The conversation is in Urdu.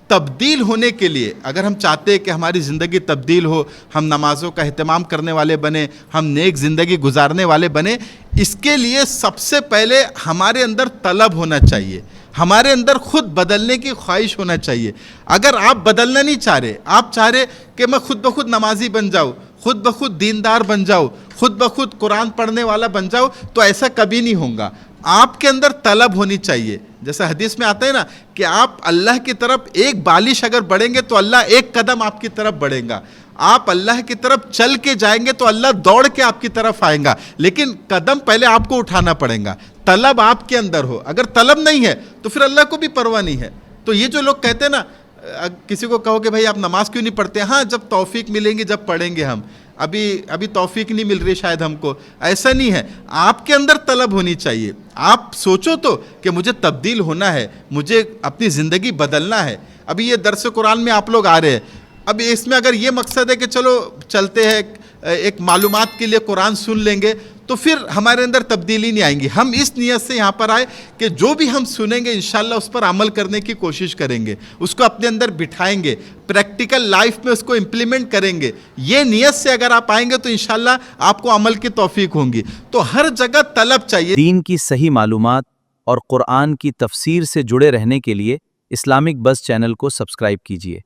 تبدیل ہونے کے لیے اگر ہم چاہتے ہیں کہ ہماری زندگی تبدیل ہو، ہم نمازوں کا اہتمام کرنے والے بنیں، ہم نیک زندگی گزارنے والے بنیں، اس کے لیے سب سے پہلے ہمارے اندر طلب ہونا چاہیے، ہمارے اندر خود بدلنے کی خواہش ہونا چاہیے۔ اگر آپ بدلنا نہیں چاہ رہے، آپ چاہ رہے کہ میں خود بخود نمازی بن جاؤں، خود بخود دیندار بن جاؤ، خود بخود قرآن پڑھنے والا بن جاؤ، تو ایسا کبھی نہیں ہوگا۔ آپ کے اندر طلب ہونی چاہیے، جیسا حدیث میں آتا ہے نا کہ آپ اللہ کی طرف ایک بالش اگر بڑھیں گے تو اللہ ایک قدم آپ کی طرف بڑھیں گا، آپ اللہ کی طرف چل کے جائیں گے تو اللہ دوڑ کے آپ کی طرف آئیں گا، لیکن قدم پہلے آپ کو اٹھانا پڑے گا، طلب آپ کے اندر ہو۔ اگر طلب نہیں ہے تو پھر اللہ کو بھی پرواہ نہیں ہے۔ تو یہ جو لوگ کہتے ہیں نا، کسی کو کہو کہ بھائی آپ نماز کیوں نہیں پڑھتے، ہاں جب توفیق ملیں گی جب پڑھیں گے ہم، ابھی توفیق نہیں مل رہی شاید ہم کو، ایسا نہیں ہے۔ آپ کے اندر طلب ہونی چاہیے، آپ سوچو تو کہ مجھے تبدیل ہونا ہے، مجھے اپنی زندگی بدلنا ہے۔ ابھی یہ درس قرآن میں آپ لوگ آ رہے ہیں، اب اس میں اگر یہ مقصد ہے کہ چلو چلتے ہیں ایک معلومات کے لیے قرآن سن لیں گے تو پھر ہمارے اندر تبدیلی نہیں آئیں گی۔ ہم اس نیت سے یہاں پر آئے کہ جو بھی ہم سنیں گے انشاءاللہ اس پر عمل کرنے کی کوشش کریں گے، اس کو اپنے اندر بٹھائیں گے، پریکٹیکل لائف میں اس کو امپلیمنٹ کریں گے۔ یہ نیت سے اگر آپ آئیں گے تو انشاءاللہ آپ کو عمل کی توفیق ہوں گی۔ تو ہر جگہ طلب چاہیے۔ دین کی صحیح معلومات اور قرآن کی تفسیر سے جڑے رہنے کے لیے اسلامک بز چینل کو سبسکرائب کیجیے۔